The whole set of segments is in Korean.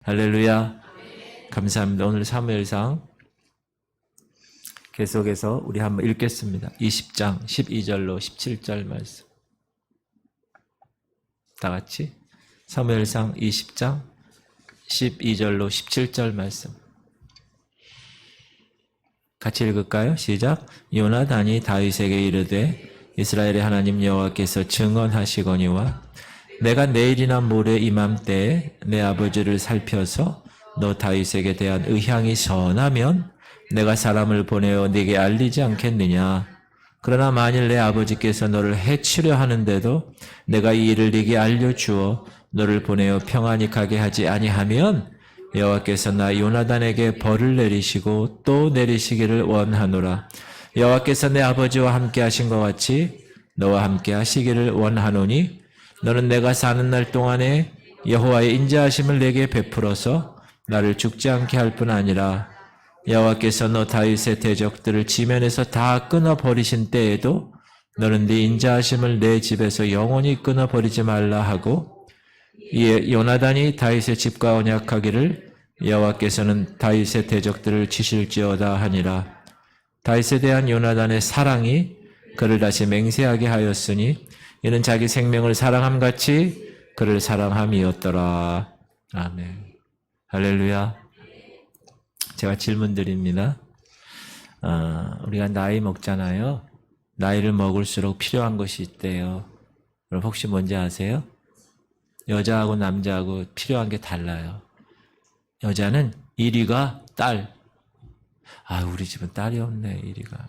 할렐루야. 감사합니다. 오늘 사무엘상 계속해서 우리 한번 읽겠습니다. 20장 12절로 17절 말씀. 다 같이 사무엘상 20장 12절로 17절 말씀. 같이 읽을까요? 시작. 요나단이 다윗에게 이르되 이스라엘의 하나님 여호와께서 증언하시거니와 내가 내일이나 모레 이맘때에 내 아버지를 살펴서 너 다윗에게 대한 의향이 선하면 내가 사람을 보내어 네게 알리지 않겠느냐. 그러나 만일 내 아버지께서 너를 해치려 하는데도 내가 이 일을 네게 알려주어 너를 보내어 평안히 가게 하지 아니하면 여호와께서 나 요나단에게 벌을 내리시고 또 내리시기를 원하노라. 여호와께서 내 아버지와 함께 하신 것 같이 너와 함께 하시기를 원하노니 너는 내가 사는 날 동안에 여호와의 인자하심을 내게 베풀어서 나를 죽지 않게 할 뿐 아니라 여호와께서 너 다윗의 대적들을 지면에서 다 끊어버리신 때에도 너는 네 인자하심을 내 집에서 영원히 끊어버리지 말라 하고 이에 요나단이 다윗의 집과 언약하기를 여호와께서는 다윗의 대적들을 치실지어다 하니라. 다윗에 대한 요나단의 사랑이 그를 다시 맹세하게 하였으니 이는 자기 생명을 사랑함같이 그를 사랑함이었더라. 아멘. 할렐루야. 제가 질문 드립니다. 우리가 나이 먹잖아요. 나이를 먹을수록 필요한 것이 있대요. 여러분 혹시 뭔지 아세요? 여자하고 남자하고 필요한 게 달라요. 여자는 1위가 딸. 우리 집은 딸이 없네, 1위가.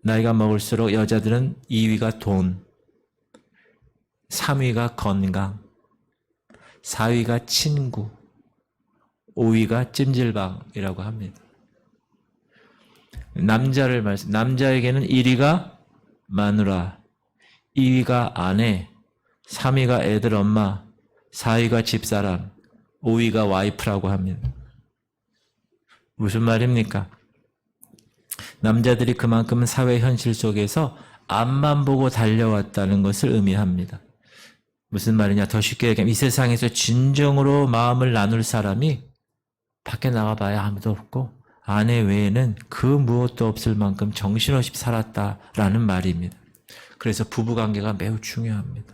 나이가 먹을수록 여자들은 2위가 돈, 3위가 건강, 4위가 친구, 5위가 찜질방이라고 합니다. 남자에게는 1위가 마누라, 2위가 아내, 3위가 애들 엄마, 4위가 집사람, 5위가 와이프라고 합니다. 무슨 말입니까? 남자들이 그만큼 사회 현실 속에서 앞만 보고 달려왔다는 것을 의미합니다. 무슨 말이냐? 더 쉽게 얘기하면 이 세상에서 진정으로 마음을 나눌 사람이 밖에 나가봐야 아무도 없고 아내 외에는 그 무엇도 없을 만큼 정신없이 살았다라는 말입니다. 그래서 부부관계가 매우 중요합니다.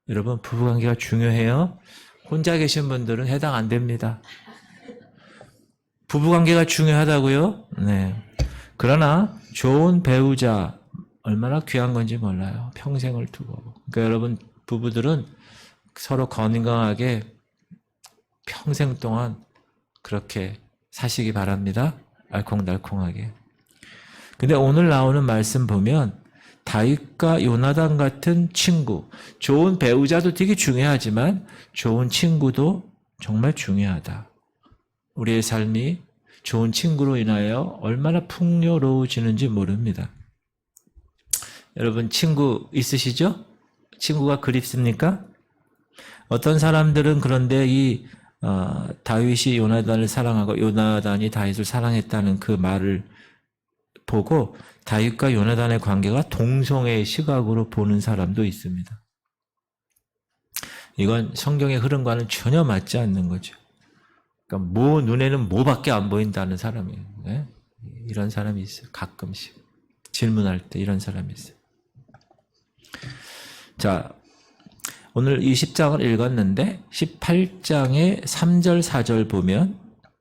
여러분 부부관계가 중요해요? 혼자 계신 분들은 해당 안 됩니다. 부부관계가 중요하다고요? 네. 그러나 좋은 배우자 얼마나 귀한 건지 몰라요. 평생을 두고. 그러니까 여러분 부부들은 서로 건강하게 평생 동안 그렇게 사시기 바랍니다. 알콩달콩하게. 근데 오늘 나오는 말씀 보면 다윗과 요나단 같은 친구, 좋은 배우자도 되게 중요하지만 좋은 친구도 정말 중요하다. 우리의 삶이 좋은 친구로 인하여 얼마나 풍요로워지는지 모릅니다. 여러분 친구 있으시죠? 친구가 그립습니까? 어떤 사람들은 그런데 다윗이 요나단을 사랑하고 요나단이 다윗을 사랑했다는 그 말을 보고 다윗과 요나단의 관계가 동성애의 시각으로 보는 사람도 있습니다. 이건 성경의 흐름과는 전혀 맞지 않는 거죠. 그러니까 눈에는 뭐밖에 안 보인다는 사람이에요. 네? 이런 사람이 있어요. 가끔씩 질문할 때 이런 사람이 있어요. 자, 오늘 20장을 읽었는데 18장의 3절 4절 보면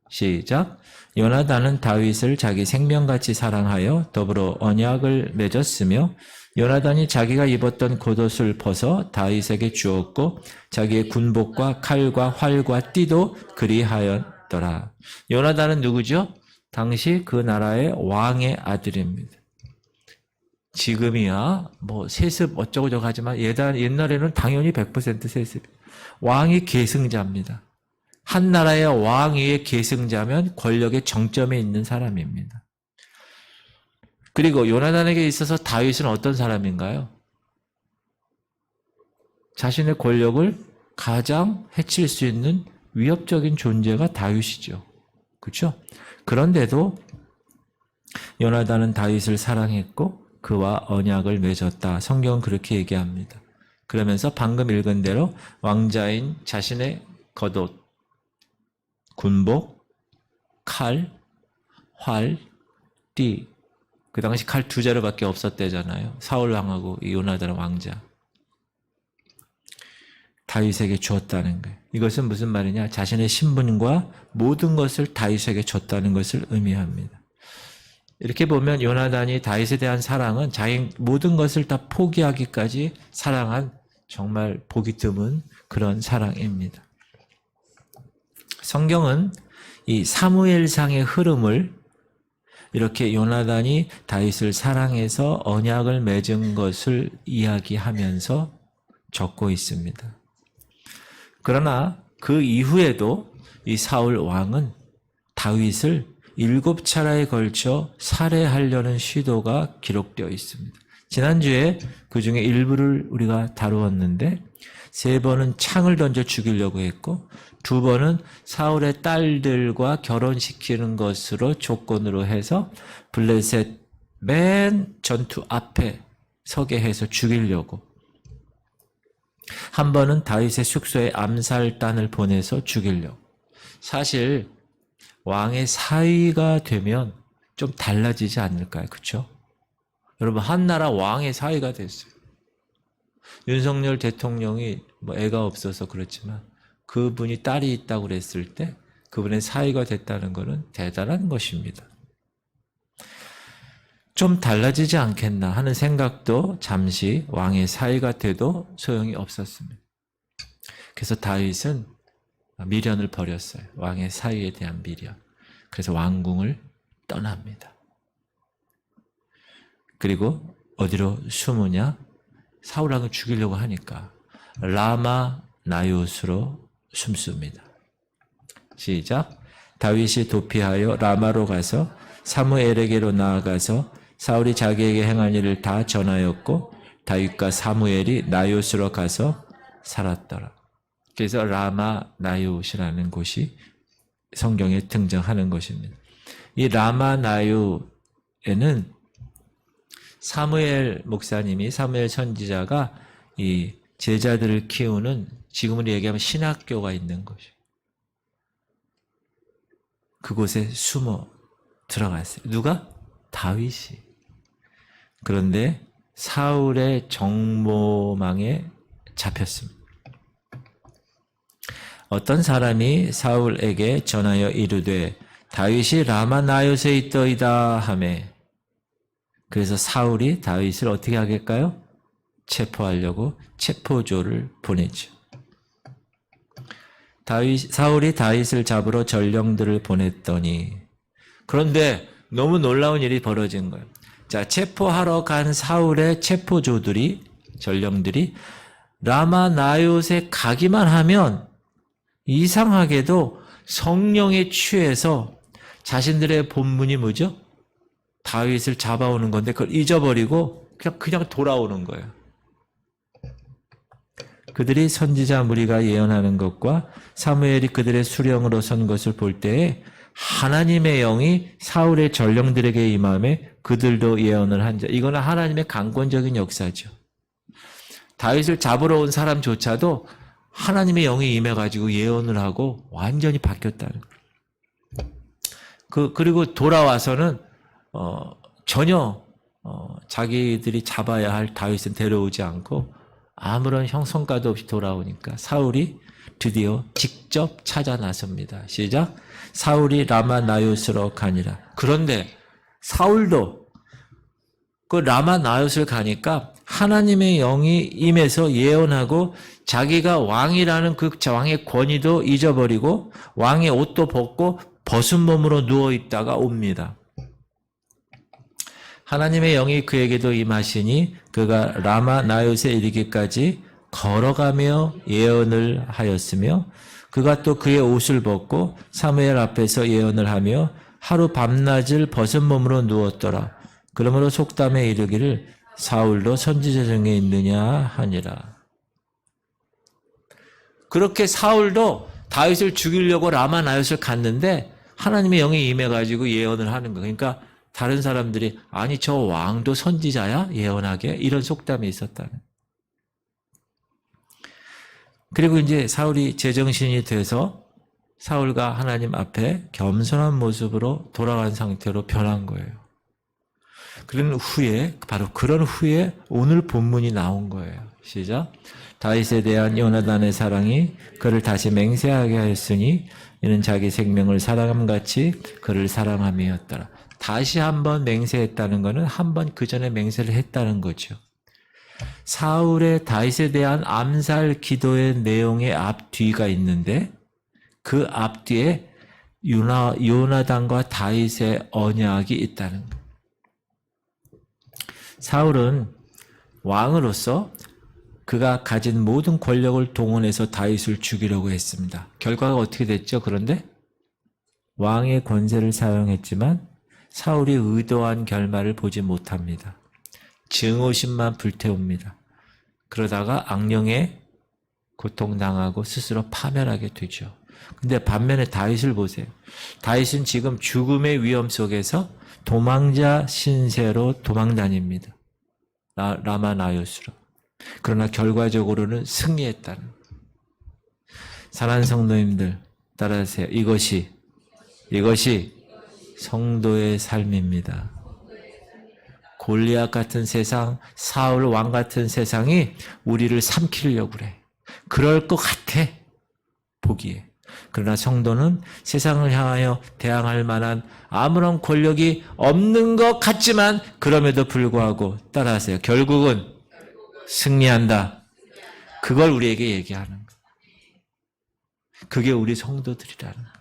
시작. 요나단은 다윗을 자기 생명같이 사랑하여 더불어 언약을 맺었으며 요나단이 자기가 입었던 겉옷을 벗어 다윗에게 주었고 자기의 군복과 칼과 활과 띠도 그리하였더라. 요나단은 누구죠? 당시 그 나라의 왕의 아들입니다. 지금이야 세습 어쩌고저쩌고 하지만 옛날에는 당연히 100% 세습. 왕이 계승자입니다. 한 나라의 왕위의 계승자면 권력의 정점에 있는 사람입니다. 그리고 요나단에게 있어서 다윗은 어떤 사람인가요? 자신의 권력을 가장 해칠 수 있는 위협적인 존재가 다윗이죠. 그렇죠? 그런데도 요나단은 다윗을 사랑했고 그와 언약을 맺었다. 성경은 그렇게 얘기합니다. 그러면서 방금 읽은 대로 왕자인 자신의 겉옷, 군복, 칼, 활, 띠. 그 당시 칼 2자루밖에 없었대잖아요. 사울왕하고 요나단 왕자. 다윗에게 주었다는 거예요. 이것은 무슨 말이냐? 자신의 신분과 모든 것을 다윗에게 줬다는 것을 의미합니다. 이렇게 보면 요나단이 다윗에 대한 사랑은 자기 모든 것을 다 포기하기까지 사랑한 정말 보기 드문 그런 사랑입니다. 성경은 이 사무엘상의 흐름을 이렇게 요나단이 다윗을 사랑해서 언약을 맺은 것을 이야기하면서 적고 있습니다. 그러나 그 이후에도 이 사울 왕은 다윗을 7차례에 걸쳐 살해하려는 시도가 기록되어 있습니다. 지난주에 그 중에 일부를 우리가 다루었는데 3번은 창을 던져 죽이려고 했고 2번은 사울의 딸들과 결혼시키는 것으로 조건으로 해서 블레셋 맨 전투 앞에 서게 해서 죽이려고, 한 번은 다윗의 숙소에 암살단을 보내서 죽이려고. 사실 왕의 사위가 되면 좀 달라지지 않을까요? 그렇죠? 여러분, 한나라 왕의 사위가 됐어요. 윤석열 대통령이 뭐 애가 없어서 그렇지만 그분이 딸이 있다고 그랬을 때 그분의 사위가 됐다는 것은 대단한 것입니다. 좀 달라지지 않겠나 하는 생각도 잠시 왕의 사위가 돼도 소용이 없었습니다. 그래서 다윗은 미련을 버렸어요. 왕의 사위에 대한 미련. 그래서 왕궁을 떠납니다. 그리고 어디로 숨으냐? 사울왕을 죽이려고 하니까 라마 나요스로 숨습니다. 시작. 다윗이 도피하여 라마로 가서 사무엘에게로 나아가서 사울이 자기에게 행한 일을 다 전하였고 다윗과 사무엘이 나요스로 가서 살았더라. 그래서 라마 나요시라는 곳이 성경에 등장하는 것입니다. 이 라마 나요에는 사무엘 목사님이, 사무엘 선지자가 이 제자들을 키우는, 지금으로 얘기하면 신학교가 있는 곳이에요. 그곳에 숨어 들어갔어요. 누가? 다윗이. 그런데 사울의 정모망에 잡혔습니다. 어떤 사람이 사울에게 전하여 이르되 다윗이 라마 나요스에 있더이다 하매, 그래서 사울이 다윗을 어떻게 하겠까요? 체포하려고 체포조를 보내죠. 사울이 다윗을 잡으러 전령들을 보냈더니, 그런데 너무 놀라운 일이 벌어진 거예요. 자, 체포하러 간 사울의 체포조들이, 전령들이 라마 나요스에 가기만 하면 이상하게도 성령에 취해서 자신들의 본분이 뭐죠? 다윗을 잡아오는 건데 그걸 잊어버리고 그냥 돌아오는 거예요. 그들이 선지자 무리가 예언하는 것과 사무엘이 그들의 수령으로 선 것을 볼 때에 하나님의 영이 사울의 전령들에게 임함에 그들도 예언을 한 자. 이거는 하나님의 강권적인 역사죠. 다윗을 잡으러 온 사람조차도 하나님의 영이 임해가지고 예언을 하고 완전히 바뀌었다는 거예요. 그리고 돌아와서는 전혀 자기들이 잡아야 할 다윗은 데려오지 않고 아무런 형성가도 없이 돌아오니까 사울이 드디어 직접 찾아 나섭니다. 시작. 사울이 라마 나요스로 가니라. 그런데 사울도 그 라마 나요스를 가니까 하나님의 영이 임해서 예언하고 자기가 왕이라는 그 왕의 권위도 잊어버리고 왕의 옷도 벗고 벗은 몸으로 누워있다가 옵니다. 하나님의 영이 그에게도 임하시니 그가 라마 나요스에 이르기까지 걸어가며 예언을 하였으며 그가 또 그의 옷을 벗고 사무엘 앞에서 예언을 하며 하루 밤낮을 벗은 몸으로 누웠더라. 그러므로 속담에 이르기를 사울도 선지자 중에 있느냐 하니라. 그렇게 사울도 다윗을 죽이려고 라마 나요스를 갔는데 하나님의 영이 임해가지고 예언을 하는 거예요. 그러니까 다른 사람들이 아니 저 왕도 선지자야? 예언하게? 이런 속담이 있었다는. 그리고 이제 사울이 제정신이 돼서 사울과 하나님 앞에 겸손한 모습으로 돌아간 상태로 변한 거예요. 바로 그런 후에 오늘 본문이 나온 거예요. 시작. 다윗에 대한 요나단의 사랑이 그를 다시 맹세하게 하였으니 이는 자기 생명을 사랑함같이 그를 사랑함이었더라. 다시 한번 맹세했다는 것은 한번 그 전에 맹세를 했다는 거죠. 사울의 다윗에 대한 암살 기도의 내용의 앞뒤가 있는데 그 앞뒤에 요나단과 다윗의 언약이 있다는 거예요. 사울은 왕으로서 그가 가진 모든 권력을 동원해서 다윗을 죽이려고 했습니다. 결과가 어떻게 됐죠? 그런데 왕의 권세를 사용했지만 사울이 의도한 결말을 보지 못합니다. 증오심만 불태웁니다. 그러다가 악령에 고통당하고 스스로 파멸하게 되죠. 근데 반면에 다윗을 보세요. 다윗은 지금 죽음의 위험 속에서 도망자 신세로 도망다닙니다. 라마나요스로. 그러나 결과적으로는 승리했다는. 사랑하는 성도님들 따라하세요. 이것이 성도의 삶입니다. 골리앗 같은 세상, 사울 왕 같은 세상이 우리를 삼키려고 그래. 그럴 것 같아, 보기에. 그러나 성도는 세상을 향하여 대항할 만한 아무런 권력이 없는 것 같지만 그럼에도 불구하고 따라하세요. 결국은 승리한다. 그걸 우리에게 얘기하는 거예요. 그게 우리 성도들이라는 거예요.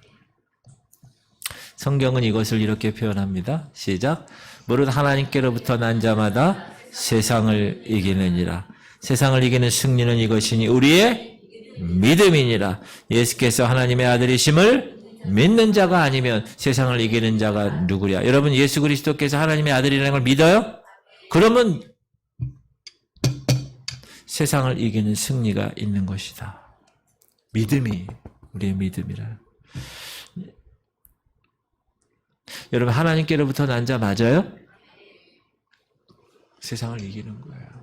성경은 이것을 이렇게 표현합니다. 시작. 무릇 하나님께로부터 난 자마다 세상을 이기느니라. 세상을 이기는 승리는 이것이니 우리의 믿음이니라. 예수께서 하나님의 아들이심을 믿는 자가 아니면 세상을 이기는 자가 누구랴. 여러분 예수 그리스도께서 하나님의 아들이라는 걸 믿어요? 그러면 세상을 이기는 승리가 있는 것이다. 믿음이 우리의 믿음이라. 여러분 하나님께로부터 난 자 맞아요? 세상을 이기는 거예요.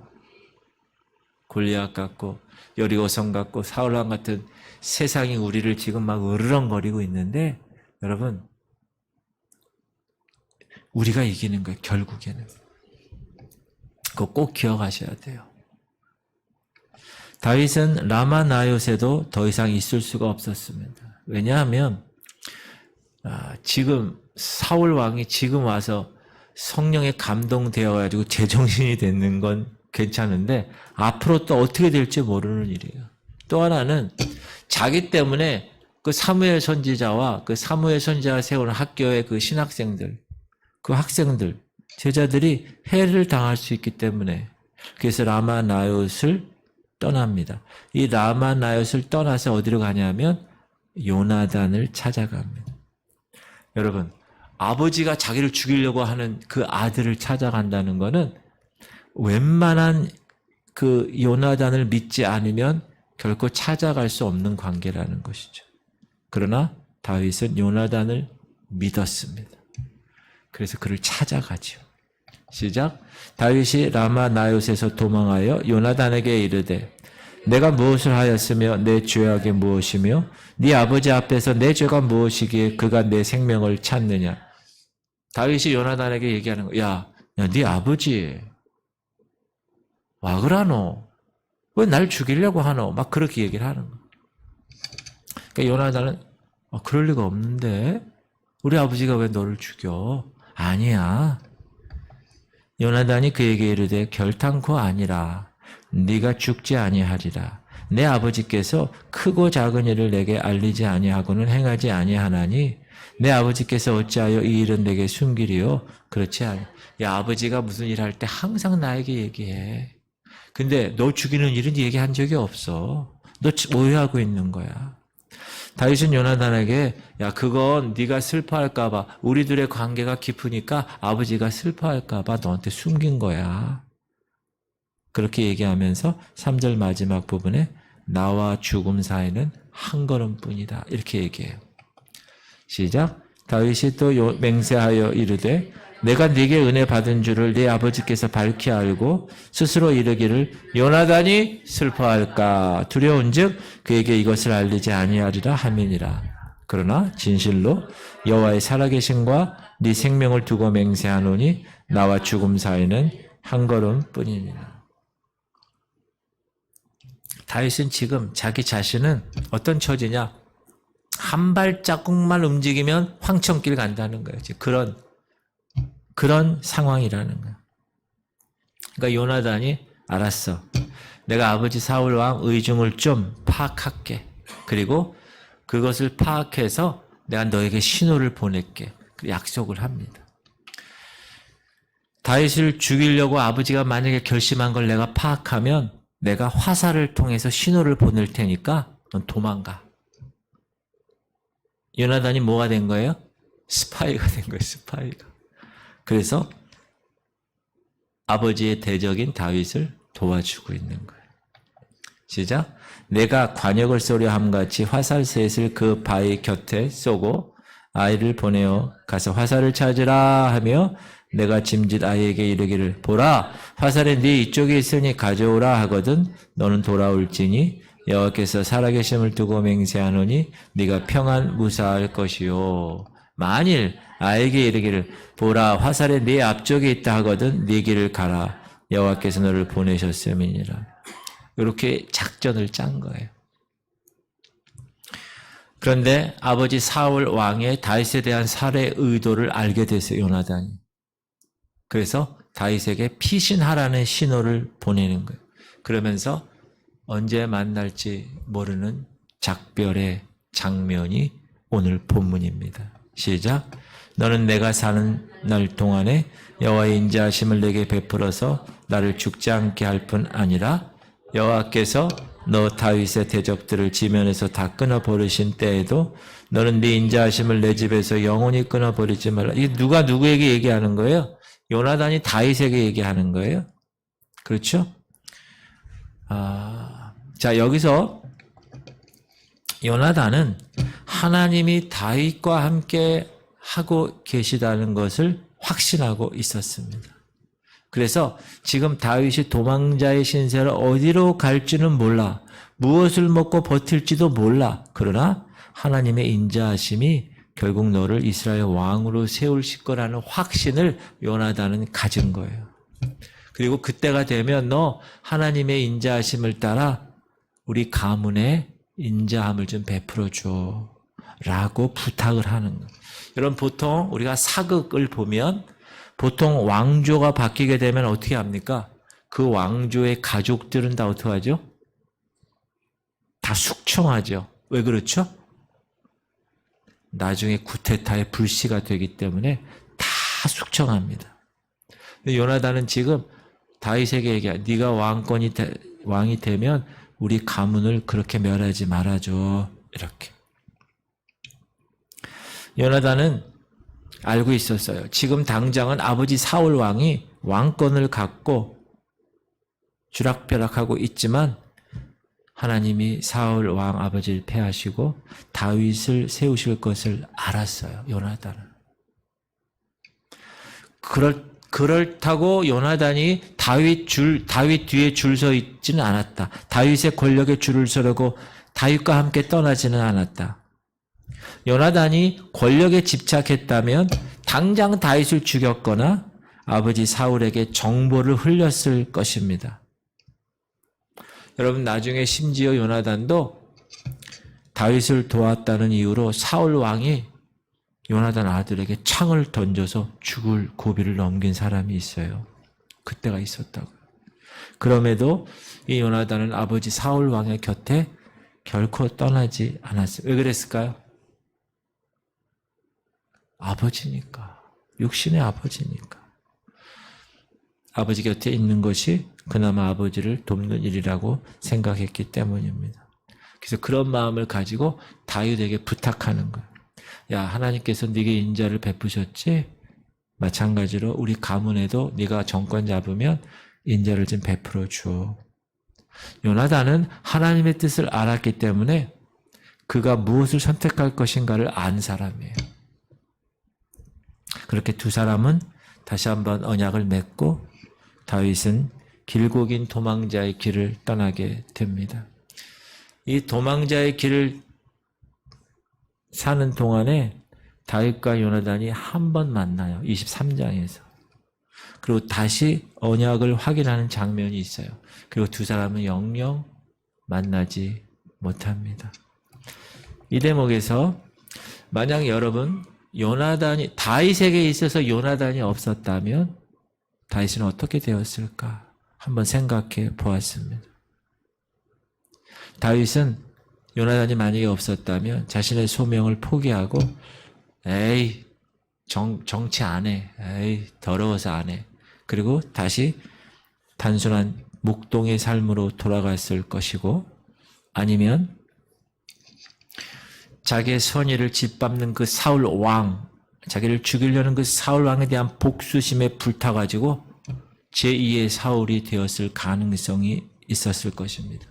골리앗 같고 여리고성 같고 사울왕 같은 세상이 우리를 지금 막 으르렁거리고 있는데 여러분 우리가 이기는 거예요. 결국에는. 그거 꼭 기억하셔야 돼요. 다윗은 라마나요세도 더 이상 있을 수가 없었습니다. 왜냐하면 지금 사울 왕이 지금 와서 성령에 감동되어 가지고 제정신이 되는 건 괜찮은데 앞으로 또 어떻게 될지 모르는 일이에요. 또 하나는 자기 때문에 그 사무엘 선지자와 그 사무엘 선지자가 세우는 학교의 그 신학생들, 그 학생들, 제자들이 해를 당할 수 있기 때문에 그래서 라마나요스를 떠납니다. 이 라마나요스를 떠나서 어디로 가냐면 요나단을 찾아갑니다. 여러분, 아버지가 자기를 죽이려고 하는 그 아들을 찾아간다는 것은 웬만한 그 요나단을 믿지 않으면 결코 찾아갈 수 없는 관계라는 것이죠. 그러나 다윗은 요나단을 믿었습니다. 그래서 그를 찾아가죠. 시작. 다윗이 라마나요스에서 도망하여 요나단에게 이르되 내가 무엇을 하였으며 내 죄악이 무엇이며 네 아버지 앞에서 내 죄가 무엇이기에 그가 내 생명을 찾느냐. 다윗이 요나단에게 얘기하는 거야. 네 아버지 와 그라노? 왜 날 죽이려고 하노? 막 그렇게 얘기를 하는 거야. 그러니까 요나단은 그럴 리가 없는데 우리 아버지가 왜 너를 죽여? 아니야. 요나단이 그에게 이르되 결탄코 아니라 네가 죽지 아니하리라. 내 아버지께서 크고 작은 일을 내게 알리지 아니하고는 행하지 아니하나니 내 아버지께서 어찌하여 이 일은 내게 숨기리요? 그렇지 않아. 야, 아버지가 무슨 일 할 때 항상 나에게 얘기해. 근데 너 죽이는 일은 얘기한 적이 없어. 너 오해하고 있는 거야. 다윗은 요나단에게 야 그건 네가 슬퍼할까 봐 우리들의 관계가 깊으니까 아버지가 슬퍼할까 봐 너한테 숨긴 거야. 그렇게 얘기하면서 3절 마지막 부분에 나와 죽음 사이는 한 걸음뿐이다. 이렇게 얘기해요. 시작. 다윗이 또 맹세하여 이르되 내가 네게 은혜 받은 줄을 네 아버지께서 밝히 알고 스스로 이르기를 요나단이 슬퍼할까 두려운즉 그에게 이것을 알리지 아니하리라 함이니라. 그러나 진실로 여호와의 살아계심과 네 생명을 두고 맹세하노니 나와 죽음 사이는 한 걸음뿐이니라. 다윗은 지금 자기 자신은 어떤 처지냐? 한 발자국만 움직이면 황천길 간다는 거예요. 그런 상황이라는 거예요. 그러니까 요나단이 알았어. 내가 아버지 사울 왕 의중을 좀 파악할게. 그리고 그것을 파악해서 내가 너에게 신호를 보낼게. 약속을 합니다. 다윗을 죽이려고 아버지가 만약에 결심한 걸 내가 파악하면 내가 화살을 통해서 신호를 보낼 테니까 넌 도망가. 요나단이 뭐가 된 거예요? 스파이가 된 거예요. 스파이가. 그래서 아버지의 대적인 다윗을 도와주고 있는 거예요. 시작. 내가 관역을 쏘려 함같이 화살셋을 그 바위 곁에 쏘고 아이를 보내어 가서 화살을 찾으라 하며 내가 짐짓 아이에게 이르기를 보라 화살이 네 이쪽에 있으니 가져오라 하거든 너는 돌아올지니 여호와께서 살아계심을 두고 맹세하노니 네가 평안 무사할 것이요. 만일 아이에게 이르기를 보라 화살이 네 앞쪽에 있다 하거든 네 길을 가라 여호와께서 너를 보내셨음이니라. 이렇게 작전을 짠 거예요. 그런데 아버지 사울 왕의 다윗에 대한 살해 의도를 알게 됐어요. 요나단이. 그래서 다윗에게 피신하라는 신호를 보내는 거예요. 그러면서 언제 만날지 모르는 작별의 장면이 오늘 본문입니다. 시작. 너는 내가 사는 날 동안에 여호와의 인자하심을 내게 베풀어서 나를 죽지 않게 할 뿐 아니라 여호와께서 너 다윗의 대적들을 지면에서 다 끊어버리신 때에도 너는 네 인자하심을 내 집에서 영원히 끊어버리지 말라. 이게 누가 누구에게 얘기하는 거예요? 요나단이 다윗에게 얘기하는 거예요. 그렇죠? 자, 여기서 요나단은 하나님이 다윗과 함께 하고 계시다는 것을 확신하고 있었습니다. 그래서 지금 다윗이 도망자의 신세로 어디로 갈지는 몰라. 무엇을 먹고 버틸지도 몰라. 그러나 하나님의 인자하심이 결국 너를 이스라엘 왕으로 세우실 거라는 확신을 요나단은 가진 거예요. 그리고 그때가 되면 너 하나님의 인자하심을 따라 우리 가문에 인자함을 좀 베풀어 줘 라고 부탁을 하는 거예요. 여러분 보통 우리가 사극을 보면 보통 왕조가 바뀌게 되면 어떻게 합니까? 그 왕조의 가족들은 다 어떻게 하죠? 다 숙청하죠. 왜 그렇죠? 나중에 구테타의 불씨가 되기 때문에 다 숙청합니다. 근데 요나단은 지금 다윗에게 얘기해. 네가 왕이 되면 우리 가문을 그렇게 멸하지 말아줘. 이렇게. 요나단은 알고 있었어요. 지금 당장은 아버지 사울 왕이 왕권을 갖고 주락펴락하고 있지만 하나님이 사울 왕 아버지를 패하시고 다윗을 세우실 것을 알았어요. 요나단은. 그렇다고 요나단이 다윗 뒤에 줄 서 있지는 않았다. 다윗의 권력에 줄을 서려고 다윗과 함께 떠나지는 않았다. 요나단이 권력에 집착했다면 당장 다윗을 죽였거나 아버지 사울에게 정보를 흘렸을 것입니다. 여러분 나중에 심지어 요나단도 다윗을 도왔다는 이유로 사울 왕이 요나단 아들에게 창을 던져서 죽을 고비를 넘긴 사람이 있어요. 그때가 있었다고요. 그럼에도 이 요나단은 아버지 사울 왕의 곁에 결코 떠나지 않았어요. 왜 그랬을까요? 아버지니까. 육신의 아버지니까. 아버지 곁에 있는 것이 그나마 아버지를 돕는 일이라고 생각했기 때문입니다. 그래서 그런 마음을 가지고 다윗에게 부탁하는 거예요. 야, 하나님께서 네게 인자를 베푸셨지? 마찬가지로 우리 가문에도 네가 정권 잡으면 인자를 좀 베풀어 줘. 요나단은 하나님의 뜻을 알았기 때문에 그가 무엇을 선택할 것인가를 안 사람이에요. 그렇게 두 사람은 다시 한번 언약을 맺고 다윗은 길고 긴 도망자의 길을 떠나게 됩니다. 이 도망자의 길을 사는 동안에 다윗과 요나단이 한 번 만나요. 23장에서. 그리고 다시 언약을 확인하는 장면이 있어요. 그리고 두 사람은 영영 만나지 못합니다. 이 대목에서 만약 여러분 요나단이 다윗에게 있어서 요나단이 없었다면 다윗은 어떻게 되었을까 한번 생각해 보았습니다. 다윗은 요나단이 만약에 없었다면 자신의 소명을 포기하고 에이 정치 안 해. 에이 더러워서 안 해. 그리고 다시 단순한 묵동의 삶으로 돌아갔을 것이고 아니면 자기의 선의를 짓밟는 그 사울 왕, 자기를 죽이려는 그 사울 왕에 대한 복수심에 불타가지고 제2의 사울이 되었을 가능성이 있었을 것입니다.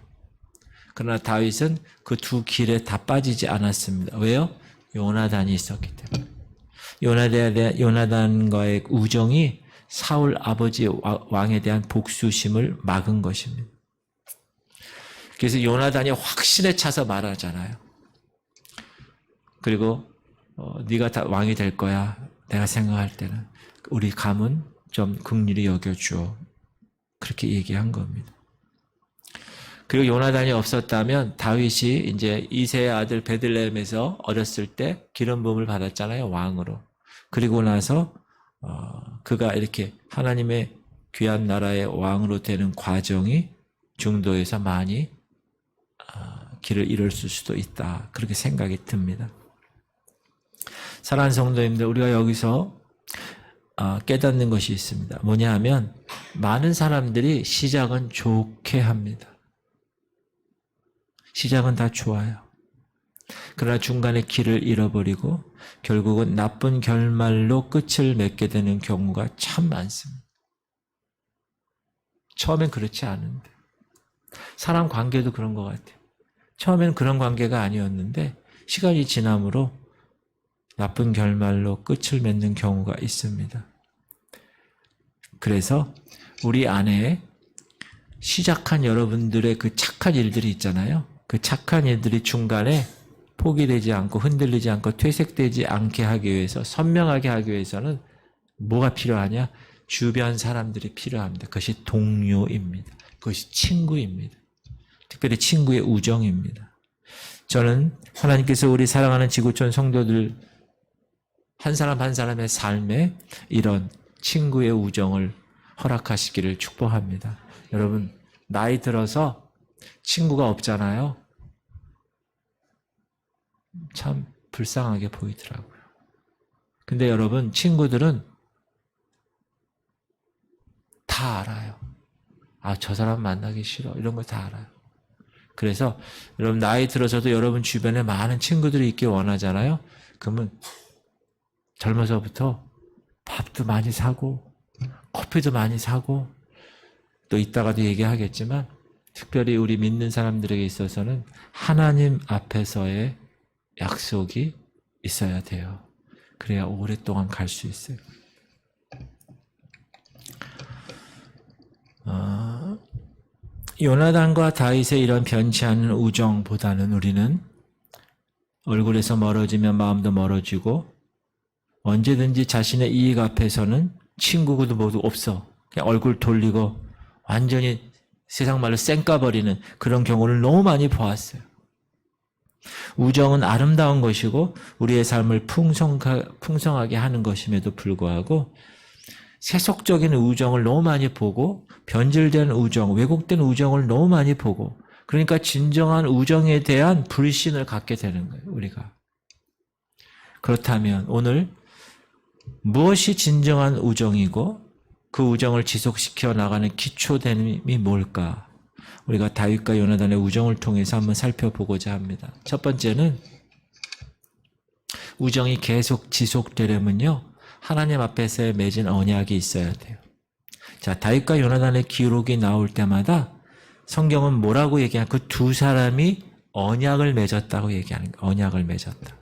그러나 다윗은 그 두 길에 다 빠지지 않았습니다. 왜요? 요나단이 있었기 때문에. 요나단과의 우정이 사울 아버지 왕에 대한 복수심을 막은 것입니다. 그래서 요나단이 확신에 차서 말하잖아요. 그리고 네가 다 왕이 될 거야. 내가 생각할 때는 우리 가문 좀 긍휼히 여겨주어. 그렇게 얘기한 겁니다. 그리고 요나단이 없었다면 다윗이 이제 이새의 아들 베들레헴에서 어렸을 때 기름 부음을 받았잖아요. 왕으로. 그리고 나서 그가 이렇게 하나님의 귀한 나라의 왕으로 되는 과정이 중도에서 많이 길을 잃었을 수도 있다. 그렇게 생각이 듭니다. 사랑하는 성도님들, 우리가 여기서 깨닫는 것이 있습니다. 뭐냐 하면 많은 사람들이 시작은 좋게 합니다. 시작은 다 좋아요. 그러나 중간에 길을 잃어버리고 결국은 나쁜 결말로 끝을 맺게 되는 경우가 참 많습니다. 처음엔 그렇지 않은데. 사람 관계도 그런 것 같아요. 처음엔 그런 관계가 아니었는데 시간이 지남으로 나쁜 결말로 끝을 맺는 경우가 있습니다. 그래서 우리 안에 시작한 여러분들의 그 착한 일들이 있잖아요. 그 착한 일들이 중간에 포기되지 않고 흔들리지 않고 퇴색되지 않게 하기 위해서, 선명하게 하기 위해서는 뭐가 필요하냐? 주변 사람들이 필요합니다. 그것이 동료입니다. 그것이 친구입니다. 특별히 친구의 우정입니다. 저는 하나님께서 우리 사랑하는 지구촌 성도들 한 사람 한 사람의 삶에 이런 친구의 우정을 허락하시기를 축복합니다. 여러분, 나이 들어서 친구가 없잖아요. 참 불쌍하게 보이더라고요. 근데 여러분, 친구들은 다 알아요. 저 사람 만나기 싫어. 이런 거 다 알아요. 그래서 여러분 나이 들어서도 여러분 주변에 많은 친구들이 있길 원하잖아요. 그러면 젊어서부터 밥도 많이 사고 커피도 많이 사고 또 이따가도 얘기하겠지만 특별히 우리 믿는 사람들에게 있어서는 하나님 앞에서의 약속이 있어야 돼요. 그래야 오랫동안 갈 수 있어요. 요나단과 다윗의 이런 변치 않는 우정보다는 우리는 얼굴에서 멀어지면 마음도 멀어지고 언제든지 자신의 이익 앞에서는 친구도 모두 없어. 그냥 얼굴 돌리고 완전히 세상 말로 쌩까버리는 그런 경우를 너무 많이 보았어요. 우정은 아름다운 것이고 우리의 삶을 풍성하게 하는 것임에도 불구하고 세속적인 우정을 너무 많이 보고 변질된 우정, 왜곡된 우정을 너무 많이 보고 그러니까 진정한 우정에 대한 불신을 갖게 되는 거예요. 우리가. 그렇다면 오늘 무엇이 진정한 우정이고 그 우정을 지속시켜 나가는 기초됨이 뭘까? 우리가 다윗과 요나단의 우정을 통해서 한번 살펴보고자 합니다. 첫 번째는 우정이 계속 지속되려면요. 하나님 앞에서 맺은 언약이 있어야 돼요. 자, 다윗과 요나단의 기록이 나올 때마다 성경은 뭐라고 얘기하냐? 그 두 사람이 언약을 맺었다고 얘기하는 거예요. 언약을 맺었다.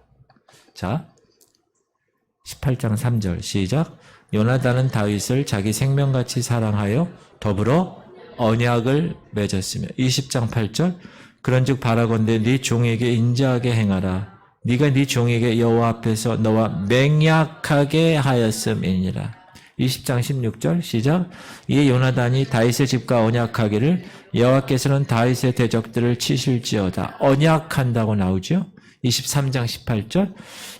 자, 18장 3절 시작. 요나단은 다윗을 자기 생명같이 사랑하여 더불어 언약을 맺었으며 20장 8절 그런즉 바라건대 네 종에게 인자하게 행하라. 네가 네 종에게 여호와 앞에서 너와 맹약하게 하였음이니라. 20장 16절 시작. 이에 요나단이 다윗의 집과 언약하기를 여호와께서는 다윗의 대적들을 치실지어다. 언약한다고 나오죠. 23장 18절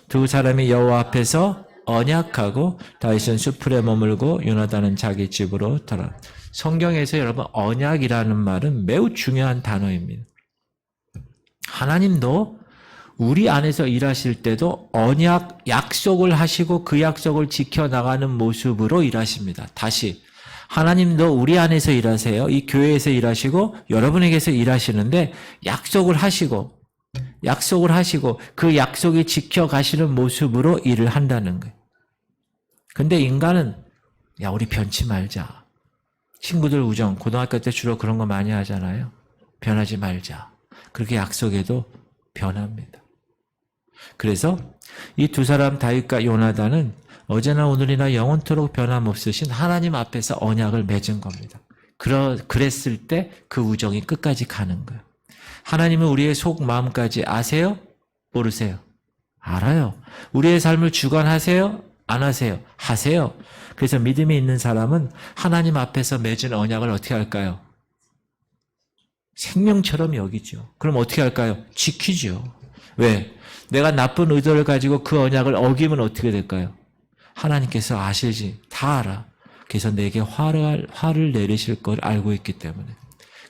두 사람이 여호와 앞에서 언약하고 다윗은 수풀에 머물고 요나단은 자기 집으로 돌아. 성경에서 여러분 언약이라는 말은 매우 중요한 단어입니다. 하나님도 우리 안에서 일하실 때도 언약, 약속을 하시고 그 약속을 지켜나가는 모습으로 일하십니다. 다시 하나님도 우리 안에서 일하세요. 이 교회에서 일하시고 여러분에게서 일하시는데 약속을 하시고 그 약속이 지켜가시는 모습으로 일을 한다는 거예요. 근데 인간은 야 우리 변치 말자. 친구들 우정, 고등학교 때 주로 그런 거 많이 하잖아요. 변하지 말자. 그렇게 약속해도 변합니다. 그래서 이 두 사람 다윗과 요나단은 어제나 오늘이나 영원토록 변함없으신 하나님 앞에서 언약을 맺은 겁니다. 그랬을 때 그 우정이 끝까지 가는 거예요. 하나님은 우리의 속 마음까지 아세요? 모르세요? 알아요. 우리의 삶을 주관하세요? 안 하세요? 하세요. 그래서 믿음이 있는 사람은 하나님 앞에서 맺은 언약을 어떻게 할까요? 생명처럼 여기죠. 그럼 어떻게 할까요? 지키죠. 왜? 내가 나쁜 의도를 가지고 그 언약을 어기면 어떻게 될까요? 하나님께서 아시지. 다 알아. 그래서 내게 화를 내리실 걸 알고 있기 때문에.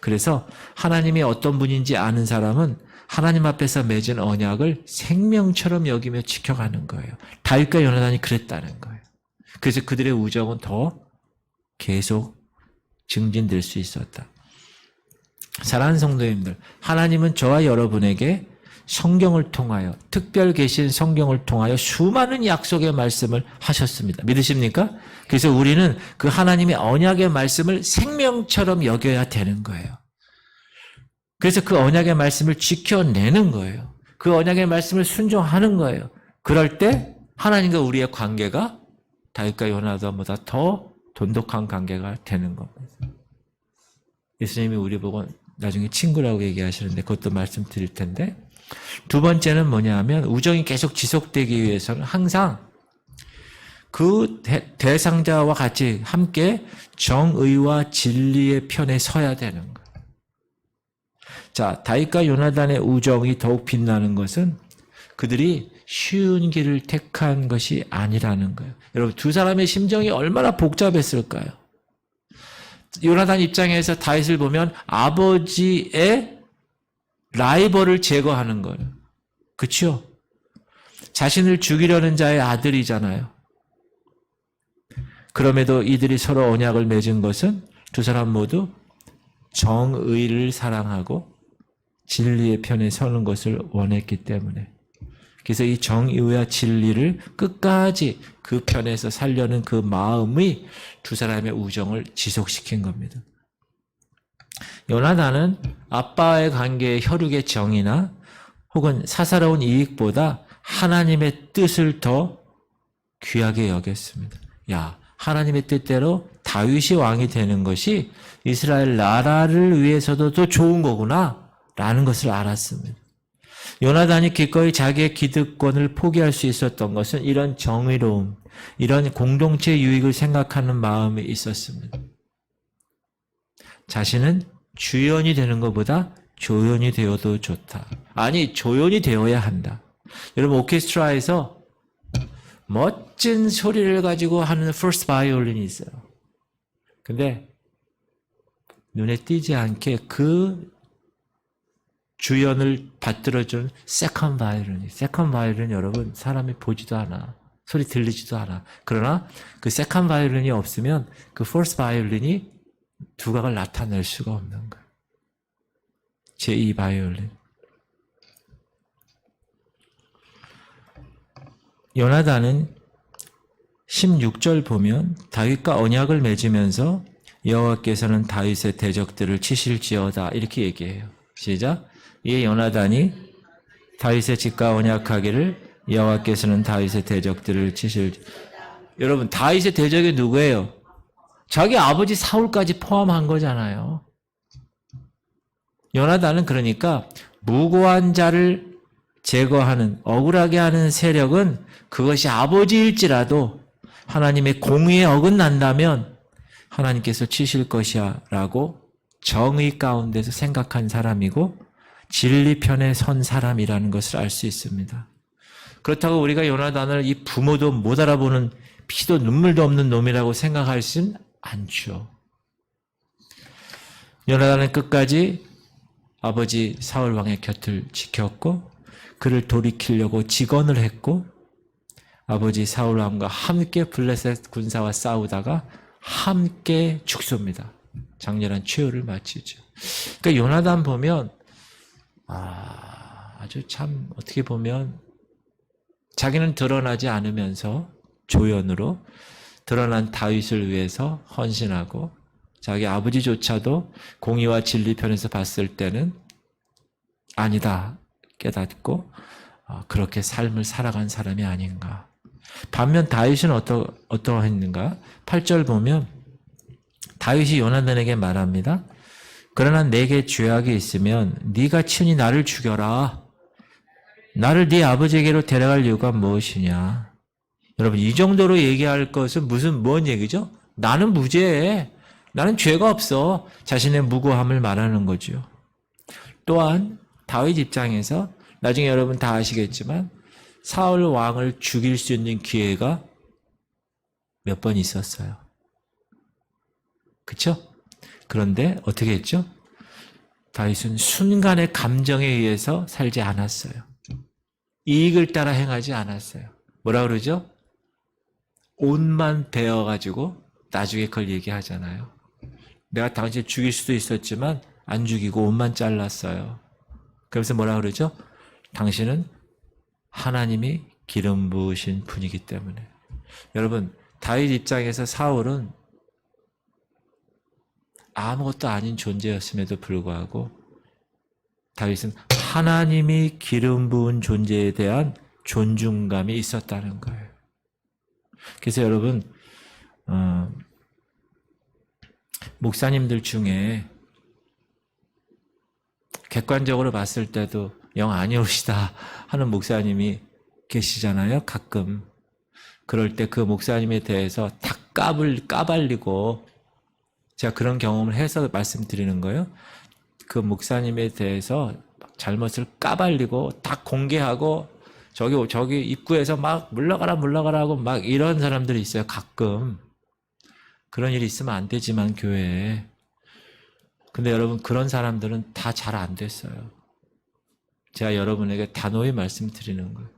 그래서 하나님이 어떤 분인지 아는 사람은 하나님 앞에서 맺은 언약을 생명처럼 여기며 지켜가는 거예요. 다윗과 요나단이 그랬다는 거예요. 그래서 그들의 우정은 더 계속 증진될 수 있었다. 사랑하는 성도님들, 하나님은 저와 여러분에게 성경을 통하여, 특별 계신 성경을 통하여 수많은 약속의 말씀을 하셨습니다. 믿으십니까? 그래서 우리는 그 하나님의 언약의 말씀을 생명처럼 여겨야 되는 거예요. 그래서 그 언약의 말씀을 지켜내는 거예요. 그 언약의 말씀을 순종하는 거예요. 그럴 때 하나님과 우리의 관계가 다윗과 요나단보다 더 돈독한 관계가 되는 겁니다. 예수님이 우리 보고 나중에 친구라고 얘기하시는데 그것도 말씀드릴 텐데, 두 번째는 뭐냐 하면 우정이 계속 지속되기 위해서는 항상 그 대상자와 같이 함께 정의와 진리의 편에 서야 되는 거예요. 자, 다윗과 요나단의 우정이 더욱 빛나는 것은 그들이 쉬운 길을 택한 것이 아니라는 거예요. 여러분, 두 사람의 심정이 얼마나 복잡했을까요? 요나단 입장에서 다윗을 보면 아버지의 라이벌을 제거하는 거예요. 그렇죠? 자신을 죽이려는 자의 아들이잖아요. 그럼에도 이들이 서로 언약을 맺은 것은 두 사람 모두 정의를 사랑하고 진리의 편에 서는 것을 원했기 때문에. 그래서 이 정의와 진리를 끝까지 그 편에서 살려는 그 마음이 두 사람의 우정을 지속시킨 겁니다. 요나단은 아빠의 관계의 혈육의 정이나 혹은 사사로운 이익보다 하나님의 뜻을 더 귀하게 여겼습니다. 야, 하나님의 뜻대로 다윗이 왕이 되는 것이 이스라엘 나라를 위해서도 더 좋은 거구나 라는 것을 알았습니다. 요나단이 기꺼이 자기의 기득권을 포기할 수 있었던 것은 이런 정의로움, 이런 공동체 유익을 생각하는 마음이 있었습니다. 자신은 주연이 되는 것보다 조연이 되어도 좋다. 아니, 조연이 되어야 한다. 여러분, 오케스트라에서 멋진 소리를 가지고 하는 퍼스트 바이올린이 있어요. 근데 눈에 띄지 않게 그 주연을 받들어준 세컨드 바이올린 여러분, 사람이 보지도 않아. 소리 들리지도 않아. 그러나 그 세컨드 바이올린이 없으면 그 퍼스트 바이올린이 두각을 나타낼 수가 없는 거예요. 제2 바이올린. 요나단은 16절 보면 다윗과 언약을 맺으면서 여호와께서는 다윗의 대적들을 치실지어다 이렇게 얘기해요. 시작. 이에 요나단이 다윗의 집과 언약하기를 여호와께서는 다윗의 대적들을 여러분, 다윗의 대적이 누구예요? 자기 아버지 사울까지 포함한 거잖아요. 요나단은 그러니까 무고한 자를 제거하는, 억울하게 하는 세력은 그것이 아버지일지라도 하나님의 공의에 어긋난다면 하나님께서 치실 것이야 라고 정의 가운데서 생각한 사람이고 진리 편에 선 사람이라는 것을 알 수 있습니다. 그렇다고 우리가 요나단을 이 부모도 못 알아보는 피도 눈물도 없는 놈이라고 생각하시진 않죠. 요나단은 끝까지 아버지 사울 왕의 곁을 지켰고 그를 돌이키려고 직언을 했고 아버지 사울 왕과 함께 블레셋 군사와 싸우다가 함께 죽습니다. 장렬한 최후를 마치죠. 그러니까 요나단 보면 아주 참 어떻게 보면 자기는 드러나지 않으면서 조연으로 드러난 다윗을 위해서 헌신하고 자기 아버지조차도 공의와 진리 편에서 봤을 때는 아니다 깨닫고 그렇게 삶을 살아간 사람이 아닌가. 반면 다윗은 어떠했는가? 8절 보면 다윗이 요나단에게 말합니다. 그러나 내게 죄악이 있으면 네가 친히 나를 죽여라. 나를 네 아버지에게로 데려갈 이유가 무엇이냐? 여러분 이 정도로 얘기할 것은 뭔 얘기죠? 나는 무죄해. 나는 죄가 없어. 자신의 무고함을 말하는 거죠. 또한 다윗 입장에서 나중에 여러분 다 아시겠지만 사울 왕을 죽일 수 있는 기회가 몇 번 있었어요. 그렇죠? 그런데 어떻게 했죠? 다윗은 순간의 감정에 의해서 살지 않았어요. 이익을 따라 행하지 않았어요. 뭐라 그러죠? 옷만 베어가지고 나중에 그걸 얘기하잖아요. 내가 당신 죽일 수도 있었지만 안 죽이고 옷만 잘랐어요. 그래서 뭐라 그러죠? 당신은 하나님이 기름 부으신 분이기 때문에. 여러분 다윗 입장에서 사울은 아무것도 아닌 존재였음에도 불구하고 다윗은 하나님이 기름 부은 존재에 대한 존중감이 있었다는 거예요. 그래서 여러분 목사님들 중에 객관적으로 봤을 때도 영 아니오시다 하는 목사님이 계시잖아요. 가끔. 그럴 때 그 목사님에 대해서 다 까발리고 제가 그런 경험을 해서 말씀드리는 거예요. 그 목사님에 대해서 잘못을 까발리고 다 공개하고 저기 입구에서 막 물러가라 하고 막 이런 사람들이 있어요. 가끔. 그런 일이 있으면 안 되지만 교회에. 근데 여러분 그런 사람들은 다 잘 안 됐어요. 제가 여러분에게 단호히 말씀드리는 거예요.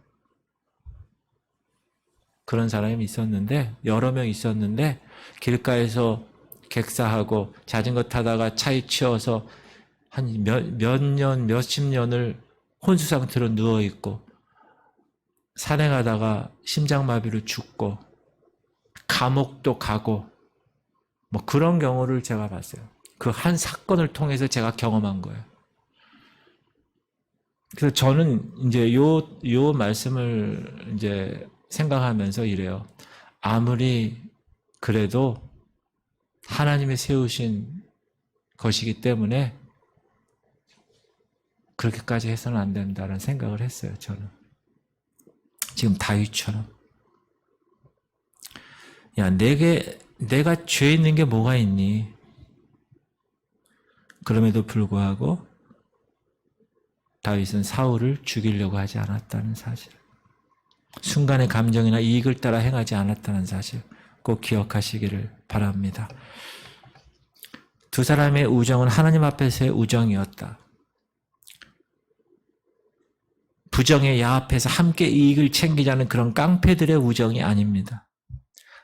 그런 사람이 있었는데 여러 명 있었는데 길가에서 객사하고 자전거 타다가 차에 치여서 한 몇십 년을 혼수 상태로 누워있고 산행하다가 심장마비로 죽고 감옥도 가고 뭐 그런 경우를 제가 봤어요. 그 한 사건을 통해서 제가 경험한 거예요. 그래서 저는 이제 요 말씀을 이제 생각하면서 이래요. 아무리 그래도 하나님이 세우신 것이기 때문에 그렇게까지 해서는 안 된다는 생각을 했어요. 저는 지금 다윗처럼 야 내가 죄 있는 게 뭐가 있니? 그럼에도 불구하고 다윗은 사울을 죽이려고 하지 않았다는 사실, 순간의 감정이나 이익을 따라 행하지 않았다는 사실 꼭 기억하시기를 바랍니다. 두 사람의 우정은 하나님 앞에서의 우정이었다. 부정의 야 앞에서 함께 이익을 챙기자는 그런 깡패들의 우정이 아닙니다.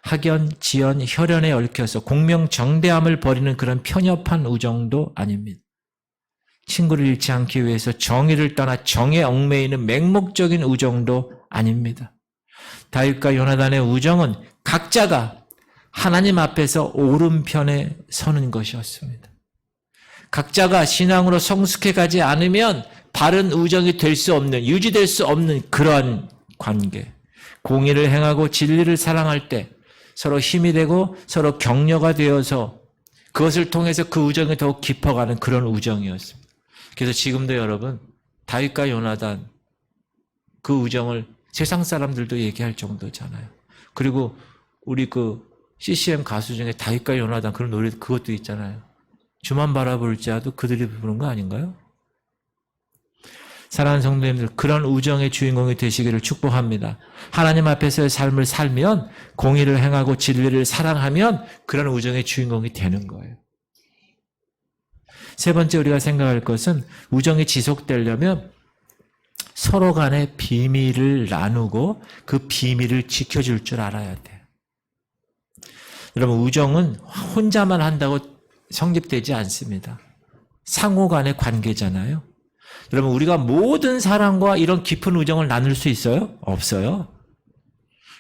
학연, 지연, 혈연에 얽혀서 공명정대함을 버리는 그런 편협한 우정도 아닙니다. 친구를 잃지 않기 위해서 정의를 떠나 정에 얽매이는 맹목적인 우정도 아닙니다. 다윗과 요나단의 우정은 각자가 하나님 앞에서 오른편에 서는 것이었습니다. 각자가 신앙으로 성숙해 가지 않으면 바른 우정이 될 수 없는, 유지될 수 없는 그러한 관계. 공의를 행하고 진리를 사랑할 때 서로 힘이 되고 서로 격려가 되어서 그것을 통해서 그 우정이 더욱 깊어가는 그런 우정이었습니다. 그래서 지금도 여러분 다윗과 요나단 그 우정을 세상 사람들도 얘기할 정도잖아요. 그리고 우리 그 CCM 가수 중에 다윗과 요나단 그런 노래 그것도 있잖아요. 주만 바라볼 자도 그들이 부르는 거 아닌가요? 사랑하는 성도님들, 그런 우정의 주인공이 되시기를 축복합니다. 하나님 앞에서의 삶을 살면, 공의를 행하고 진리를 사랑하면 그런 우정의 주인공이 되는 거예요. 세 번째 우리가 생각할 것은 우정이 지속되려면 서로 간의 비밀을 나누고 그 비밀을 지켜줄 줄 알아야 돼요. 여러분, 우정은 혼자만 한다고 성립되지 않습니다. 상호 간의 관계잖아요. 여러분, 우리가 모든 사람과 이런 깊은 우정을 나눌 수 있어요? 없어요.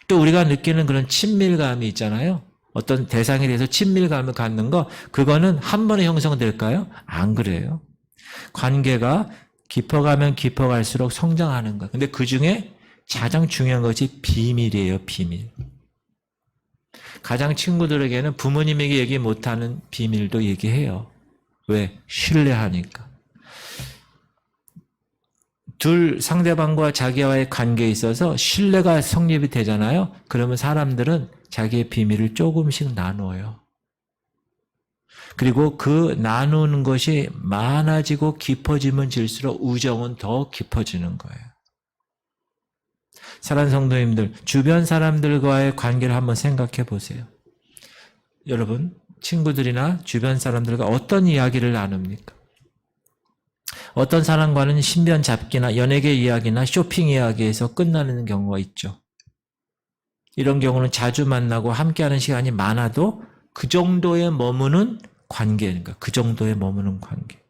또 우리가 느끼는 그런 친밀감이 있잖아요. 어떤 대상에 대해서 친밀감을 갖는 거, 그거는 한 번에 형성될까요? 안 그래요. 관계가 깊어가면 깊어갈수록 성장하는 거. 근데 그 중에 가장 중요한 것이 비밀이에요, 비밀. 가장 친구들에게는 부모님에게 얘기 못하는 비밀도 얘기해요. 왜? 신뢰하니까. 둘 상대방과 자기와의 관계에 있어서 신뢰가 성립이 되잖아요. 그러면 사람들은 자기의 비밀을 조금씩 나눠요. 그리고 그 나누는 것이 많아지고 깊어지면 질수록 우정은 더 깊어지는 거예요. 사랑하는 성도님들, 주변 사람들과의 관계를 한번 생각해 보세요. 여러분, 친구들이나 주변 사람들과 어떤 이야기를 나눕니까? 어떤 사람과는 신변 잡기나 연예계 이야기나 쇼핑 이야기에서 끝나는 경우가 있죠. 이런 경우는 자주 만나고 함께하는 시간이 많아도 그 정도에 머무는 관계니까, 그 정도에 머무는 관계.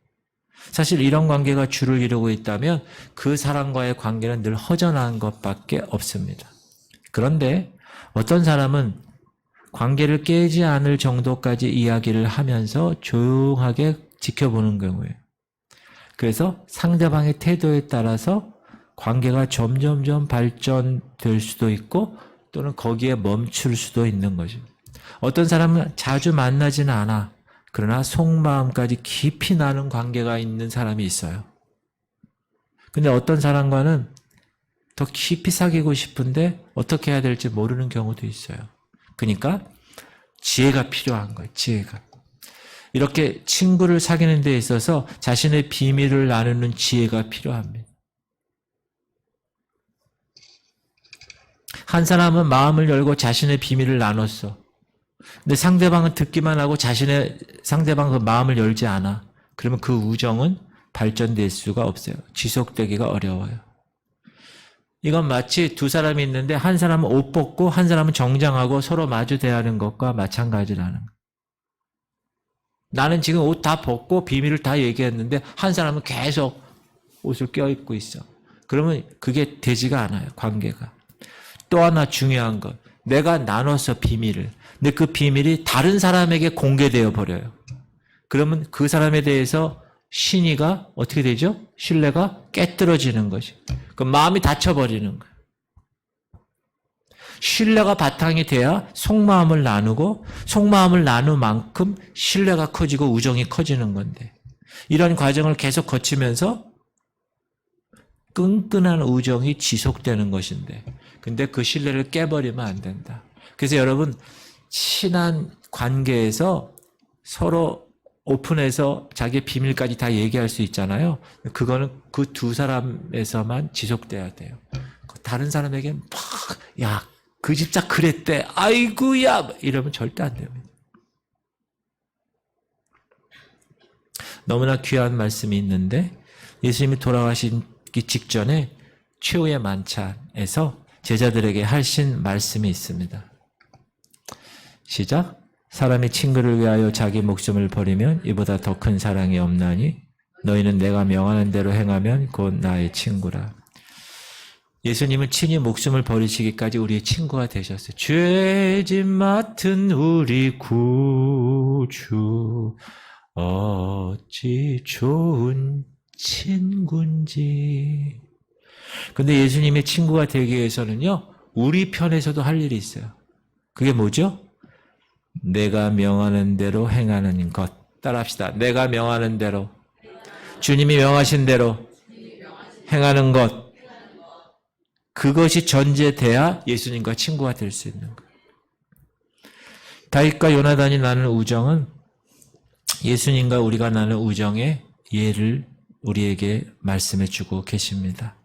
사실 이런 관계가 주를 이루고 있다면 그 사람과의 관계는 늘 허전한 것밖에 없습니다. 그런데 어떤 사람은 관계를 깨지 않을 정도까지 이야기를 하면서 조용하게 지켜보는 경우예요. 그래서 상대방의 태도에 따라서 관계가 점점점 발전될 수도 있고 또는 거기에 멈출 수도 있는 거죠. 어떤 사람은 자주 만나지는 않아. 그러나 속마음까지 깊이 나는 관계가 있는 사람이 있어요. 근데 어떤 사람과는 더 깊이 사귀고 싶은데 어떻게 해야 될지 모르는 경우도 있어요. 그러니까 지혜가 필요한 거예요. 지혜가. 이렇게 친구를 사귀는 데 있어서 자신의 비밀을 나누는 지혜가 필요합니다. 한 사람은 마음을 열고 자신의 비밀을 나눴어. 근데 상대방은 듣기만 하고 상대방 그 마음을 열지 않아. 그러면 그 우정은 발전될 수가 없어요. 지속되기가 어려워요. 이건 마치 두 사람이 있는데 한 사람은 옷 벗고 한 사람은 정장하고 서로 마주 대하는 것과 마찬가지라는 거예요. 나는 지금 옷 다 벗고 비밀을 다 얘기했는데 한 사람은 계속 옷을 껴입고 있어. 그러면 그게 되지가 않아요, 관계가. 또 하나 중요한 것, 내가 나눠서 비밀을. 근데 그 비밀이 다른 사람에게 공개되어 버려요. 그러면 그 사람에 대해서 신의가 어떻게 되죠? 신뢰가 깨뜨려지는 거죠. 그 마음이 닫혀버리는 거예요. 신뢰가 바탕이 돼야 속마음을 나누고 속마음을 나눈 만큼 신뢰가 커지고 우정이 커지는 건데 이런 과정을 계속 거치면서 끈끈한 우정이 지속되는 것인데 근데 그 신뢰를 깨버리면 안 된다. 그래서 여러분 친한 관계에서 서로 오픈해서 자기의 비밀까지 다 얘기할 수 있잖아요. 그거는 그 두 사람에서만 지속돼야 돼요. 다른 사람에게 막 야 그 집사 그랬대. 아이고야 이러면 절대 안 됩니다. 너무나 귀한 말씀이 있는데 예수님이 돌아가시기 직전에 최후의 만찬에서 제자들에게 하신 말씀이 있습니다. 시작. 사람이 친구를 위하여 자기 목숨을 버리면 이보다 더 큰 사랑이 없나니 너희는 내가 명하는 대로 행하면 곧 나의 친구라. 예수님은 친히 목숨을 버리시기까지 우리의 친구가 되셨어요. 죄짐 맡은 우리 구주 어찌 좋은 친구인지. 근데 예수님의 친구가 되기 위해서는요, 우리 편에서도 할 일이 있어요. 그게 뭐죠? 내가 명하는 대로 행하는 것. 따라합시다. 내가 명하는 대로, 주님이 명하신 대로 행하는 것. 그것이 전제돼야 예수님과 친구가 될 수 있는 거예요. 다윗과 요나단이 나눈 우정은 예수님과 우리가 나눈 우정의 예를 우리에게 말씀해 주고 계십니다.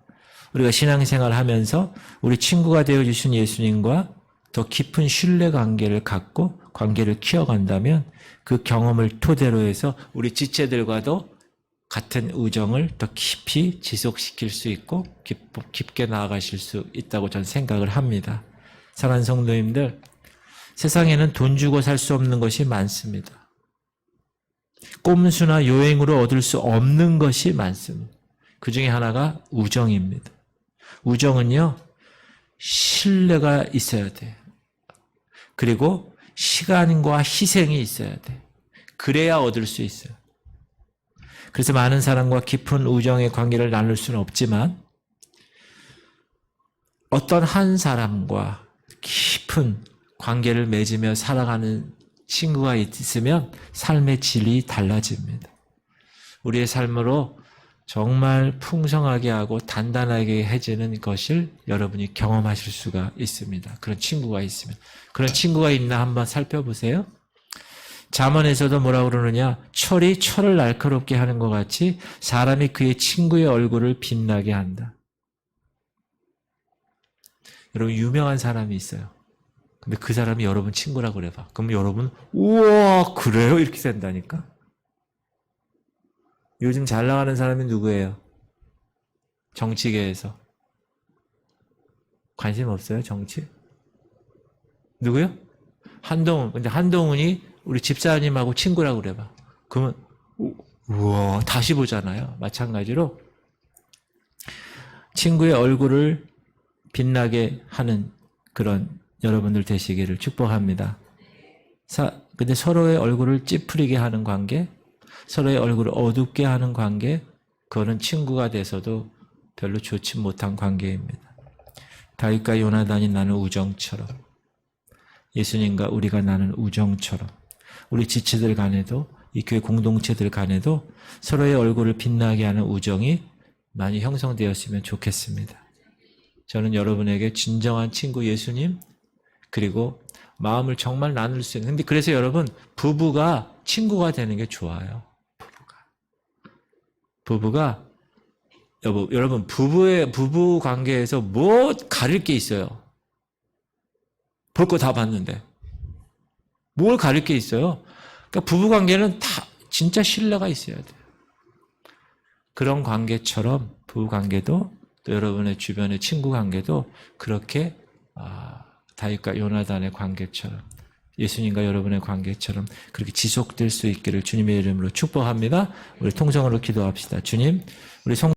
우리가 신앙생활을 하면서 우리 친구가 되어주신 예수님과 더 깊은 신뢰 관계를 갖고 관계를 키워간다면 그 경험을 토대로 해서 우리 지체들과도 같은 우정을 더 깊이 지속시킬 수 있고 깊게 나아가실 수 있다고 저는 생각을 합니다. 사랑하는 성도님들, 세상에는 돈 주고 살 수 없는 것이 많습니다. 꼼수나 요행으로 얻을 수 없는 것이 많습니다. 그 중에 하나가 우정입니다. 우정은요, 신뢰가 있어야 돼요. 그리고 시간과 희생이 있어야 돼요. 그래야 얻을 수 있어요. 그래서 많은 사람과 깊은 우정의 관계를 나눌 수는 없지만 어떤 한 사람과 깊은 관계를 맺으며 살아가는 친구가 있으면 삶의 질이 달라집니다. 우리의 삶으로 정말 풍성하게 하고 단단하게 해지는 것을 여러분이 경험하실 수가 있습니다. 그런 친구가 있으면. 그런 친구가 있나 한번 살펴보세요. 잠언에서도 뭐라고 그러느냐? 철이 철을 날카롭게 하는 것 같이 사람이 그의 친구의 얼굴을 빛나게 한다. 여러분, 유명한 사람이 있어요. 근데 그 사람이 여러분 친구라고 그래봐. 그럼 여러분, 우와, 그래요? 이렇게 된다니까? 요즘 잘 나가는 사람이 누구예요? 정치계에서. 관심 없어요, 정치? 누구요? 한동훈. 근데 한동훈이 우리 집사님하고 친구라고 그래봐. 그러면, 우와, 다시 보잖아요. 마찬가지로 친구의 얼굴을 빛나게 하는 그런 여러분들 되시기를 축복합니다. 근데 서로의 얼굴을 찌푸리게 하는 관계, 서로의 얼굴을 어둡게 하는 관계, 그거는 친구가 돼서도 별로 좋지 못한 관계입니다. 다윗과 요나단이 나눈 우정처럼, 예수님과 우리가 나눈 우정처럼, 우리 지체들 간에도, 이 교회 공동체들 간에도 서로의 얼굴을 빛나게 하는 우정이 많이 형성되었으면 좋겠습니다. 저는 여러분에게 진정한 친구 예수님, 그리고 마음을 정말 나눌 수 있는. 근데 그래서 여러분, 부부가 친구가 되는 게 좋아요. 부부가 여러분, 부부 관계에서 뭐 가릴 게 있어요? 볼 거 다 봤는데. 뭘 가릴 게 있어요? 그러니까 부부 관계는 다 진짜 신뢰가 있어야 돼요. 그런 관계처럼 부부 관계도 또 여러분의 주변의 친구 관계도 그렇게 다윗과 요나단의 관계처럼, 예수님과 여러분의 관계처럼 그렇게 지속될 수 있기를 주님의 이름으로 축복합니다. 우리 통성으로 기도합시다. 주님, 우리